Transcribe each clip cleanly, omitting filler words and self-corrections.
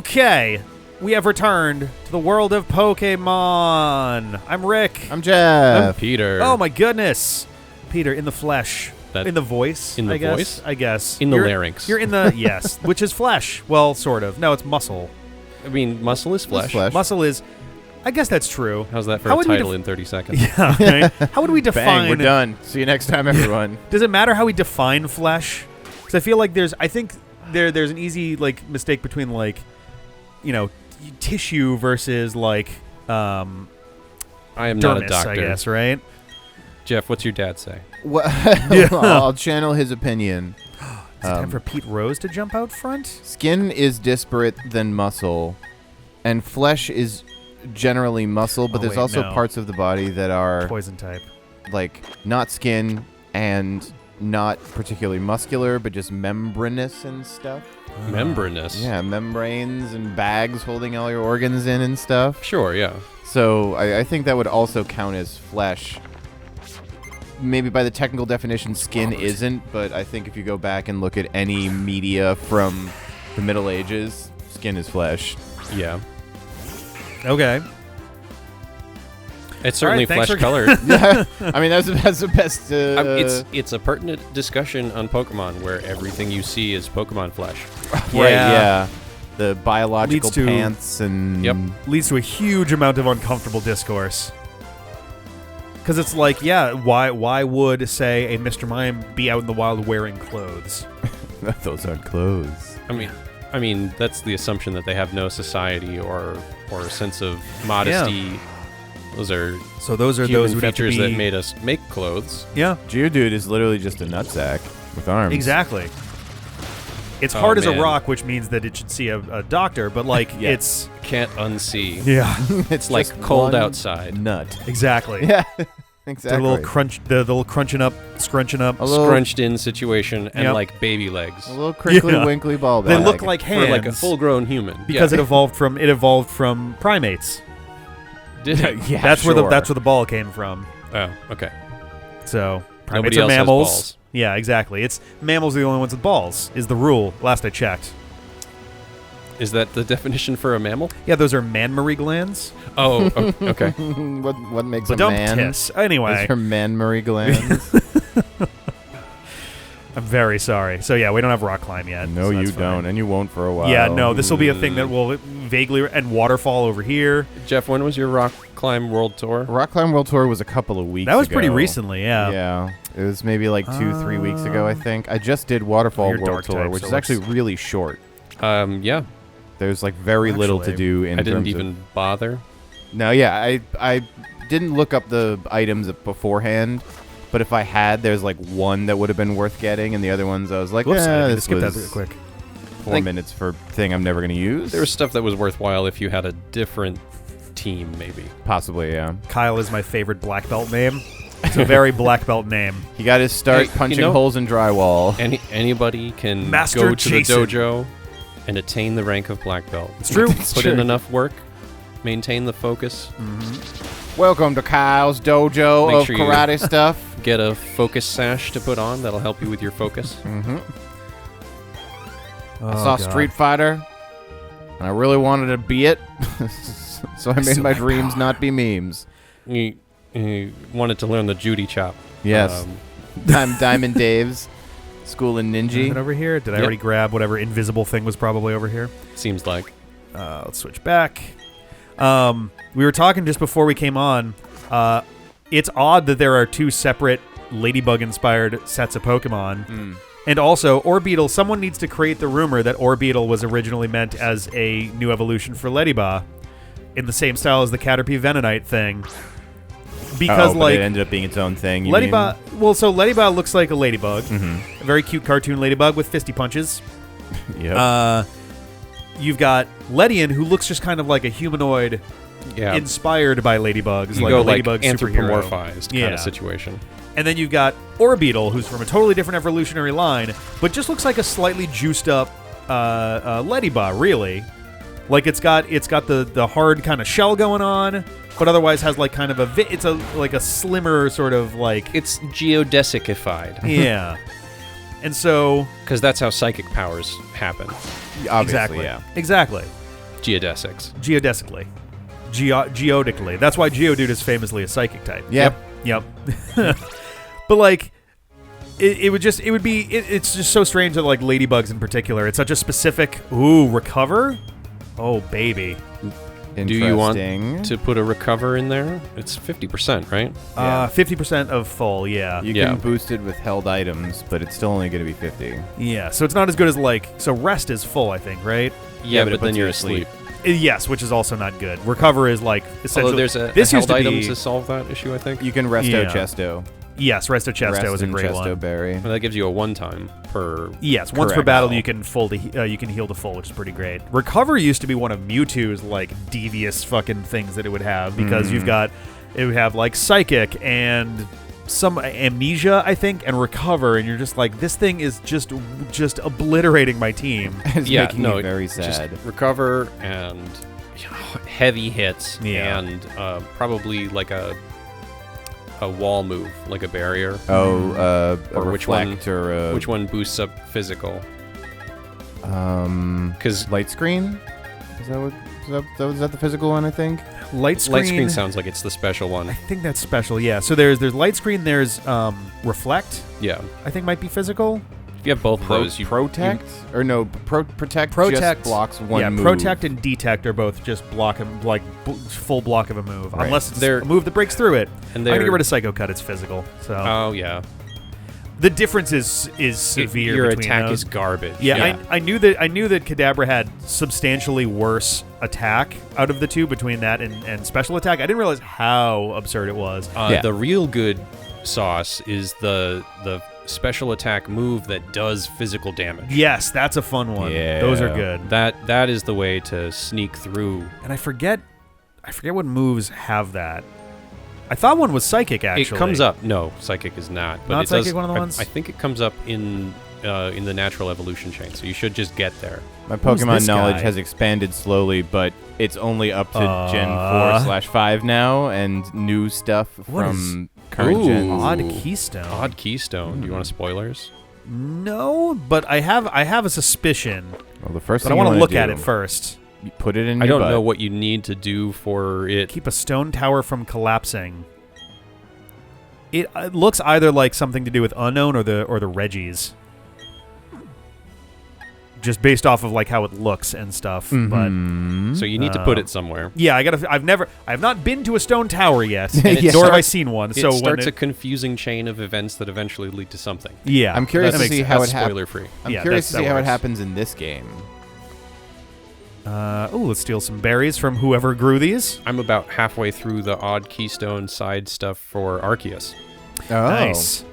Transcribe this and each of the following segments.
Okay, we have returned to the world of Pokemon. I'm Rick. I'm Jeff. I'm Peter. Oh my goodness. Peter, in the flesh. In the voice, In the I guess. voice? I guess. In the larynx. You're in the, yes, which is flesh. Well, sort of. No, it's muscle. I mean, muscle is flesh. Muscle is, I guess that's true. How's that for How a would we title in 30 seconds? Yeah, right? How would we define... Bang, we're done. See you next time, everyone. Does it matter how we define flesh? Because I feel like there's an easy, like, mistake between, like, you know, tissue versus, like, I am dermis, not a doctor. I guess, right? Jeff, what's your dad say? I'll channel his opinion. Is it time for Pete Rose to jump out front? Skin is disparate than muscle, and flesh is generally muscle, but there's also parts of the body that are Poison type. like not skin and not particularly muscular, but just membranous and stuff. Membranous. Yeah, membranes and bags holding all your organs in and stuff. Sure, yeah. So I think that would also count as flesh. Maybe by the technical definition, skin isn't, but I think if you go back and look at any media from the Middle Ages, skin is flesh. Yeah. Okay. It's certainly All right, flesh-colored. I mean, that's the best... It's a pertinent discussion on Pokemon where everything you see is Pokemon flesh. Right, yeah. The biological Leads to- pants and... Yep. Leads to a huge amount of uncomfortable discourse. Because it's like, yeah, why would, say, a Mr. Mime be out in the wild wearing clothes? Those aren't clothes. I mean, that's the assumption that they have no society or sense of modesty. Yeah. Those are Human human who'd have to features be... that made us make clothes. Yeah, Geodude is literally just a nutsack with arms. exactly. It's Oh, hard as a man. rock, which means that it should see a doctor, but, like, Yeah. it's... Can't unsee. Yeah, It's like just cold one outside. Nut. exactly. Yeah, The exactly. little crunch, the little crunching up, scrunching up. A little- Scrunched in situation and Yep. like baby legs. A little crinkly Yeah. winkly ball They bag. look like hands. For like a full-grown human. because yeah. it evolved from primates. Did it? Yeah, That's where sure. the ball came from. Oh, okay. So primates Nobody are else has mammals. balls. Yeah, exactly. It's mammals are the only ones with balls. Is the rule? Last I checked. Is that the definition for a mammal? Yeah, those are mammary glands. Oh, okay. what makes But a don't man? tiss. Anyway, Those are man-Marie glands. I'm very sorry. So yeah, we don't have rock climb yet. No, so you that's fine. don't, and you won't for a while. Yeah, no. This will be a thing that will vaguely and waterfall over here. Jeff, when was your rock climb world tour? Rock Climb World Tour was a couple of weeks ago. That was pretty recently. Yeah. Yeah. It was maybe like 2-3 weeks ago, I think. I just did Waterfall You're World dark Tour, type, which so is actually let's- really short. Yeah. There's like very little to Actually, do in I didn't terms even bother. No, yeah, I didn't look up the items beforehand, but if I had, there's like one that would have been worth getting, and the other ones I was like, Whoops, I yeah, need to this skip that was real quick. 4 minutes for thing I'm never going to use. There was stuff that was worthwhile if you had a different team, maybe. Possibly, yeah. Kyle is my favorite black belt name. It's a very black belt name. He got his start Hey, punching you know- holes in drywall. Anybody can Master go to Jason. the dojo and attain the rank of black belt. It's true. Put in enough work, maintain the focus, Welcome to Kyle's dojo Make of sure you- karate stuff. get a focus sash to put on that'll help you with your focus. Mm-hmm. Oh, I saw God. Street Fighter, and I really wanted to be it, so I made my dreams not be memes. You wanted to learn the Judy chop. Yes. Diamond Dave's School in Is it Ninja. over here? Did I Yep. already grab whatever invisible thing was probably over here? Seems like. Let's switch back. We were talking just before we came on. It's odd that there are two separate Ladybug-inspired sets of Pokemon. And also, Orbeetle, someone needs to create the rumor that Orbeetle was originally meant as a new evolution for Ledybug, in the same style as the Caterpie Venonite thing. Because, but like, it ended up being its own thing. You Ladybug... Well, so Ladybug looks like a ladybug. mean? A very cute cartoon ladybug with fisty punches. Yep. You've got Ledian, who looks just kind of like a humanoid Yeah. inspired by ladybugs, You like go a like ladybug superhero. anthropomorphized kind Yeah. of situation. And then you've got Orbeetle, who's from a totally different evolutionary line, but just looks like a slightly juiced up ladybug, really. Like it's got the hard kind of shell going on, but otherwise has like kind of it's like a slimmer sort of like It's geodesicified. yeah. And so Because that's how psychic powers happen. Obviously, exactly, yeah. exactly. geodesics. Geodesically. Geodically. That's why Geodude is famously a psychic type. Yep. Yep. But like, it's just so strange that like ladybugs in particular. It's such a specific. Ooh, recover. Oh baby. Do you want to put a recover in there? It's 50%, right? 50% of full. Yeah. You can boost it with held items, but it's still only going to be 50. Yeah. So it's not as good as like. So rest is full, I think, right? Yeah, but then you're asleep. Yes, which is also not good. Recover is like essentially. Although there's this held used to items be, to solve that issue, I think. You can resto Chesto. Yes, Resto Chesto is a great Chesto one. Berry. Well, that gives you a one-time per. Yes, once per battle you can you can heal to full, which is pretty great. Recover used to be one of Mewtwo's like devious fucking things that it would have because it would have like Psychic and some Amnesia, I think, and Recover, and you're just like, this thing is just obliterating my team. It's making me very sad. Just Recover and heavy hits and probably like a wall move, like a barrier. Or which one boosts up physical? Because light screen. Is that the physical one? I think. Light screen sounds like it's the special one. I think that's special. Yeah. So there's light screen. There's reflect. Yeah. I think might be physical. If you have both of those, you protect protect just blocks one move. Protect and detect are both just block like full block of a move, right. unless it's a move that breaks through it. And I'm gonna get rid of Psycho Cut. It's physical. So. Oh yeah. The difference is severe. Your between attack those. is garbage. Yeah. I knew that Kadabra had substantially worse attack out of the two between that and special attack. I didn't realize how absurd it was. The real good sauce is the special attack move that does physical damage. Yes, that's a fun one. Yeah. Those are good. That is the way to sneak through. And I forget what moves have that. I thought one was Psychic, actually. It comes up. No, Psychic is not. But not it Psychic, does, one of the ones? I think it comes up in the natural evolution chain, so you should just get there. My Pokemon knowledge guy? has expanded slowly, but it's only up to Gen 4/5 now, and new stuff from current gens. Odd Keystone. Odd Keystone. Do you want spoilers? No, but I have a suspicion. Well, the first but thing I want to look do, at it first. You put it in I your don't butt. know what you need to do for it. Keep a stone tower from collapsing. It looks either like something to do with Unknown or the Reggies. Just based off of like how it looks and stuff, but So you need to put it somewhere. yeah, I've not been to a stone tower yet, Yeah. nor have I seen one. It So starts a confusing chain of events that eventually lead to something. yeah, I'm curious that to makes see sense. how That's it happens. spoiler free. I'm Yeah, curious to that see how it works. happens in this game. Let's steal some berries from whoever grew these. I'm about halfway through the Odd Keystone side stuff for Arceus. Oh, Nice.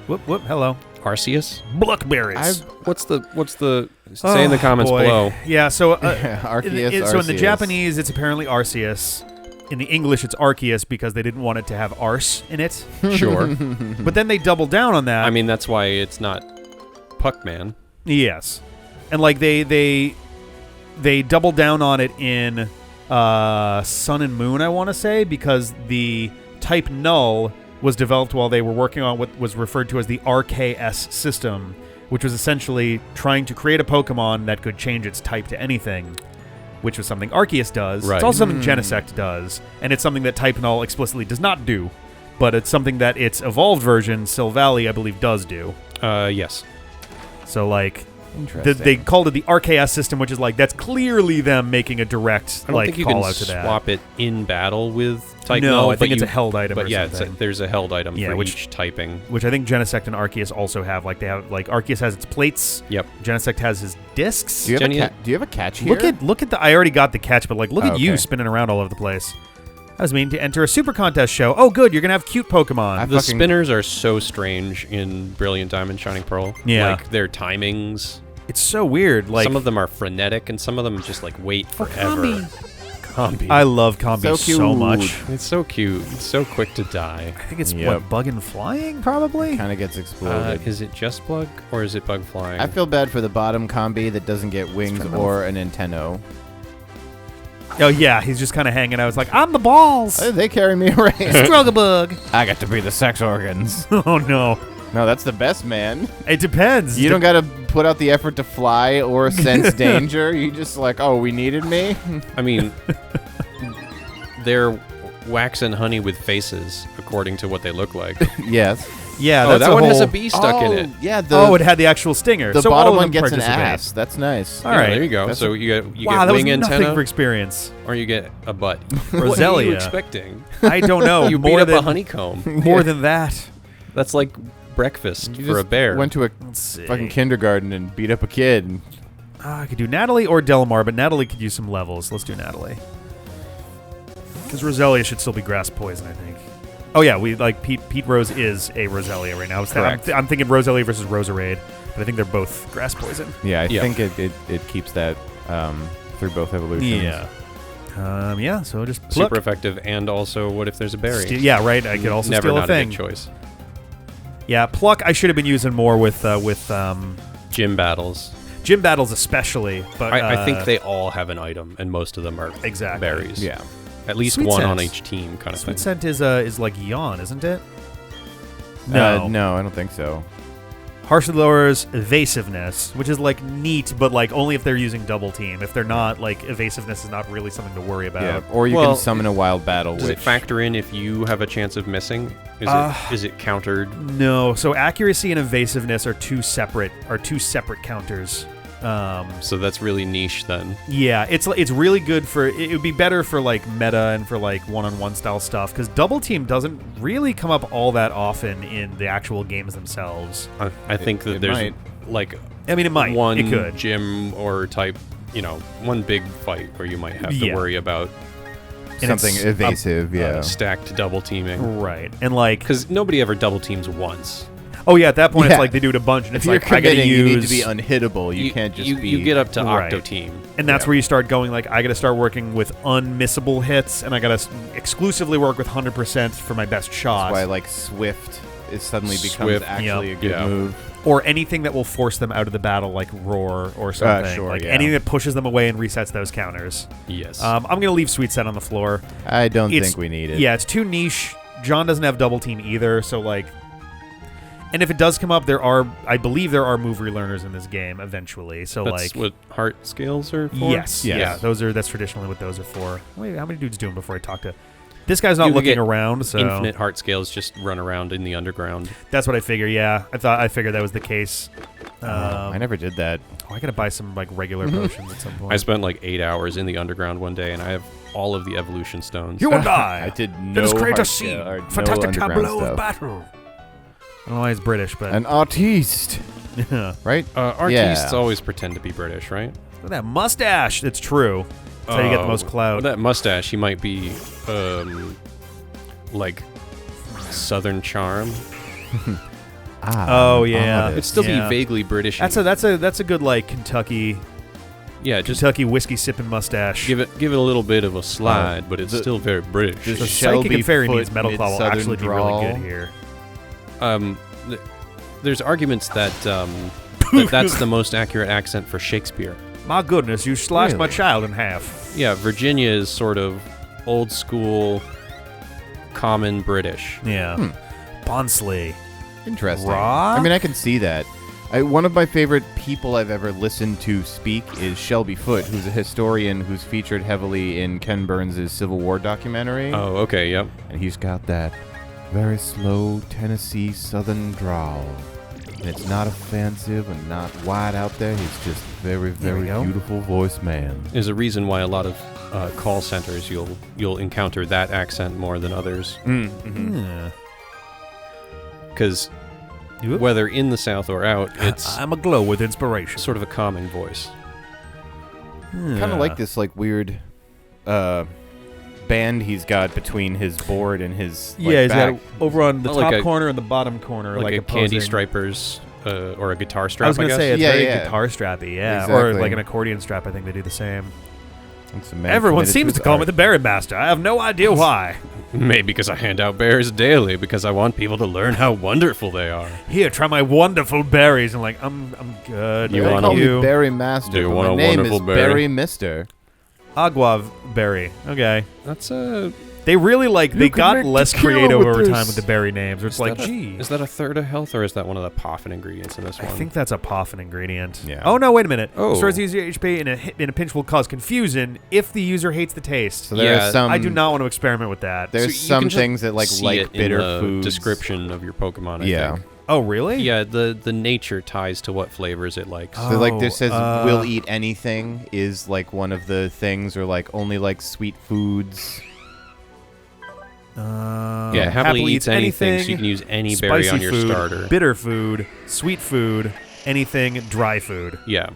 Whoop whoop. Hello. Arceus? Blackberries. What's the say in the comments boy. below. Yeah. So Arceus. so in the Arceus. Japanese, it's apparently Arceus. In the English, it's Arceus because they didn't want it to have arse in it. Sure. But then they doubled down on that. I mean, that's why it's not Puckman. Yes, and like they doubled down on it in Sun and Moon, I want to say, because the type Null was developed while they were working on what was referred to as the RKS system, which was essentially trying to create a Pokemon that could change its type to anything, which was something Arceus does. Right. It's also something Genesect does, and it's something that type Null explicitly does not do, but it's something that its evolved version, Silvally, I believe, does do. Yes. So, like, Interesting. they called it the RKS system, which is like, that's clearly them making a direct I don't like think you call can out to that. swap it in battle with type No, Null, I think but it's a held item But or yeah, something. there's a held item Yeah, for which- each typing. Which I think Genesect and Arceus also have. Like, they have, like, Arceus has its plates. Yep. Genesect has his discs. Do you have, Jenny- do you have a catch here? Look at the. I already got the catch, but like, look at you okay. spinning around all over the place. I was meaning to enter a super contest show. Oh, good, you're gonna have cute Pokemon. The fucking- spinners are so strange in Brilliant Diamond, Shining Pearl. Yeah. Like, their timings. It's so weird. Like, Some of them are frenetic, and some of them just, like, wait forever. Combi. I love Combi So so, cute. much. It's so cute. It's so quick to die. I think it's Yep. what, Bug and Flying, probably. Kind of gets exploded. Is it just Bug, or is it Bug Flying? I feel bad for the bottom combi that doesn't get wings or an antenna. Oh yeah, he's just kind of hanging out. It's like, I'm the balls. They carry me around. Strugglebug. I got to be the sex organs. Oh no. No, that's the best, man. It depends. You don't got to put out the effort to fly or sense danger. You just like, oh, we needed me? I mean, they're wax and honey with faces, according to what they look like. Yes. Yeah, Oh, that's that a one has whole- a bee stuck in it. Yeah, it had the actual stinger. the so all bottom of one them gets an participate. ass. That's nice. All Yeah, right. there you go. That's So you get Wow, that was wing nothing antenna, for experience. or you get a butt. Roselia. What are you expecting? I don't know. You beat more up than a honeycomb. more than that. That's like breakfast You for a just bear. went to a Let's see. fucking kindergarten and beat up a kid. I could do Natalie or Delamar, but Natalie could use some levels. Let's do Natalie. Because Roselia should still be grass poison, I think. Oh yeah, we like Pete Rose is a Roselia right now. Correct. I'm thinking Roselia versus Roserade, but I think they're both grass poison. Yeah, I Yeah. think it keeps that through both evolutions. Yeah. So just pluck. Super effective, and also, what if there's a berry? Yeah, right. I could also Never steal not a thing. good choice. Yeah, pluck. I should have been using more with Gym battles. gym battles, especially. But I think they all have an item, and most of them are Exactly. berries. Yeah. At least Sweet one on Sense. each team, kind of Sweet thing. Scent is like Yawn, isn't it? No, I don't think so. Harshly lowers evasiveness, which is like neat, but like only if they're using double team. If they're not, like evasiveness is not really something to worry about. Yeah. Or you Well, can summon a wild battle. Does which it factor in if you have a chance of missing? Is it countered? No, so accuracy and evasiveness are two separate counters. So that's really niche then. Yeah, it's really good for. It would be better for like meta and for like one-on-one style stuff because double team doesn't really come up all that often in the actual games themselves. I think that it there's might. like I mean, it might. one It could. gym or type, one big fight where you might have to Yeah. worry about And something it's evasive, yeah. stacked double teaming. Right, and like, Because nobody ever double teams once. oh yeah, at that point Yeah. it's like they do it a bunch, and If it's you're like I gotta committing, use. you need to be unhittable. You can't just be... You get up to Right. octo team. And that's Yeah. where you start going, like, I got to start working with unmissable hits, and I got to exclusively work with 100% for my best shot. That's why, like, Swift is suddenly becomes Swift, actually yep. a good Yeah. move. Or anything that will force them out of the battle, like Roar or something. Sure, like yeah. anything that pushes them away and resets those counters. Yes. I'm going to leave Sweet Scent on the floor. I don't It's- think we need it. Yeah, it's too niche. John doesn't have double team either, so, like... And if it does come up, I believe there are move relearners in this game eventually. So, That's like... what heart scales are for? Yes. Yes. Yeah, that's traditionally what those are for. Wait, how many dudes do them before I talk to... This guy's not You could looking get around, so... Infinite heart scales just run around in the underground. That's what I figure, yeah. I figured that was the case. I never did that. I gotta buy some, like, regular potions at some point. I spent like 8 hours in the underground one day, and I have all of the evolution stones. You and I! I did no Let us create a hard scene. scale- or no Fantastic underground tableau of stuff. battle. I don't know why he's British, but... An artiste, Look right? Artists Yeah. always pretend to be British, right? at that mustache! It's true. That's how you get the most clout. With that mustache, he might be, like, Southern charm. Oh, yeah. artist. It'd still Yeah. be vaguely British. That's a good, like, Kentucky whiskey sipping mustache. give it a little bit of a slide, but it's the- still very British. the So Shelby Psychic and Fairy Foot means Metal Claw will mid-southern actually be drawl. really good here. There's arguments that that's the most accurate accent for Shakespeare. My goodness, you sliced my Really? child in half. Yeah, Virginia is sort of old school, common British. Yeah. Bonsley. Interesting. Raw? I mean, I can see that. One of my favorite people I've ever listened to speak is Shelby Foote, who's a historian who's featured heavily in Ken Burns' Civil War documentary. Oh, okay, yep. And he's got that very slow Tennessee southern drawl. And it's not offensive and not wide out there. He's just very, There we very go. beautiful voice man. There's a reason why a lot of call centers you'll encounter that accent more than others, Yeah. because Whoop. whether in the South or out, it's I'm aglow with inspiration. sort of a calming voice. Kind of like this like weird band he's got between his board and his like, Yeah, he's back. got over on the Like top a- corner and the bottom corner, Like, like a candy opposing- stripers or a guitar strap. I was gonna guess. say it's Yeah, very yeah. guitar strappy, yeah, or Exactly. like an accordion strap. I think they do the same. It's a man Everyone committed seems his to call me art. the Berry Master. I have no idea why. Maybe because I hand out berries daily because I want people to learn how wonderful they are. Here, try my wonderful berries. And like, I'm good. You They wanna- call me you? Berry Master. Do you but want my a name wonderful is berry? Berry Mister. Agua berry. Okay. That's a They really they could got make less tequila creative with over this. time with the berry names. It's like, that gee. is that a third of health, or is that one of the poffin ingredients in this I one? think that's a poffin ingredient. Yeah. Oh, no, wait a minute. Oh. Restores the user HP in a pinch will cause confusion if the user hates the taste. So there are some. I do not want to experiment with that. There's So you some can just things that see like it bitter in the foods. description of your Pokemon. I Yeah. think. Oh, really? Yeah, the nature ties to what flavors it likes. So like Oh, this says will eat anything is like one of the things, or like only like sweet foods. Yeah, happily eats anything, so you can use any berry spicy on your food, starter. bitter food, sweet food, anything, dry food. Yeah.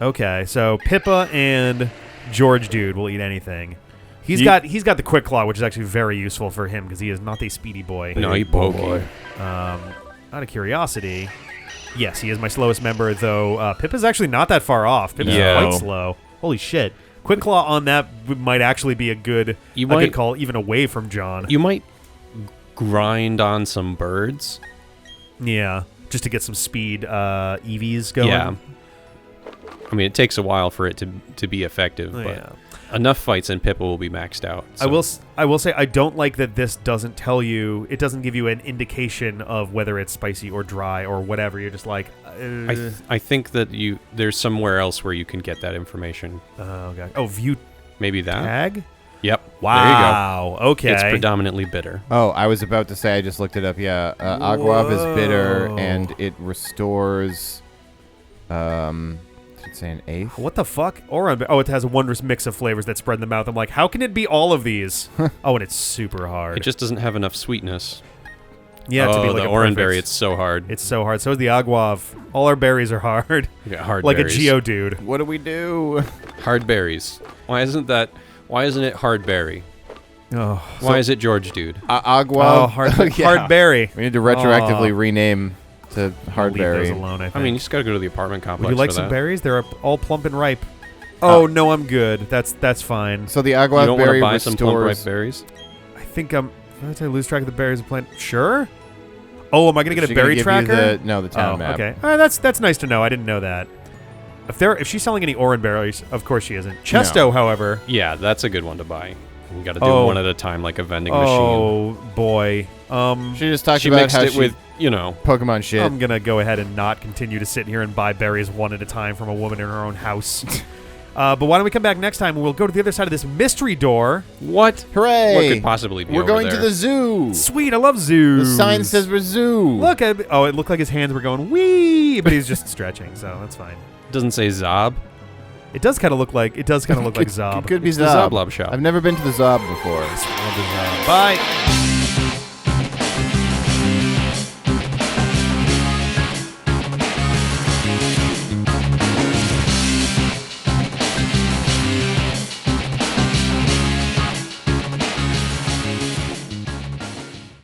Okay, so Pippa and George Dude will eat anything. He's got the Quick Claw, which is actually very useful for him because he is not a speedy boy. No, he pokey. Out of curiosity, yes, he is my slowest member, though Pippa's actually not that far off. Pippa's quite slow. Holy shit. Quick Claw on that might actually be a good call, even away from John. You might grind on some birds. Yeah, just to get some speed EVs going. Yeah. I mean, it takes a while for it to be effective, but yeah. enough fights and Pippa will be maxed out. So. I will say I don't like that this doesn't tell you. It doesn't give you an indication of whether it's spicy or dry or whatever. You're just like. I think that there's somewhere else where you can get that information. Oh god. Oh, view Maybe that. tag. Yep. Wow. There you go. Okay. It's predominantly bitter. Oh, I was about to say, I just looked it up. Yeah, Aguav is bitter, Whoa. and it restores. Should say an eighth. What the fuck? It has a wondrous mix of flavors that spread in the mouth. I'm like, how can it be all of these? Oh, and it's super hard. It just doesn't have enough sweetness. Yeah, to be like the a orange perfect- berry, it's so hard. It's so hard. So is the Aguav. All our berries are hard. You got hard like berries. a Geodude. What do we do? Hard berries. Why isn't it hard berry? Oh, Why is it George Dude? Aguav. Yeah. hard berry. We need to retroactively rename to I'll leave those Hardberry. alone, I think. I mean, you just gotta go to the apartment complex. would you like for some that. berries? They're all plump and ripe. Oh no, I'm good. That's fine. So the You Aguav don't want berry to buy some plump ripe restores. berries? I think did I lose track of the berries plant? Sure. Oh, am I gonna get She a berry gonna give you tracker? the town map. Okay. That's nice to know. I didn't know that. If she's selling any orange berries, of course she isn't. Chesto, however. Yeah, that's a good one to buy. You got to do Oh. one at a time, like a vending machine. Oh boy. She just talked She about mixed how it with, Pokemon shit. I'm gonna go ahead and not continue to sit here and buy berries one at a time from a woman in her own house. But why don't we come back next time and we'll go to the other side of this mystery door. what? Hooray! What could possibly be We're over going there? to the zoo. Sweet, I love zoos. The sign says we're zoo. Look, it looked like his hands were going wee, but he's just stretching, so that's fine. Doesn't say Zob. It does kind of look like Zob. It could be It's the Zob. Zoblob shop. I've never been to the Zob before. Bye.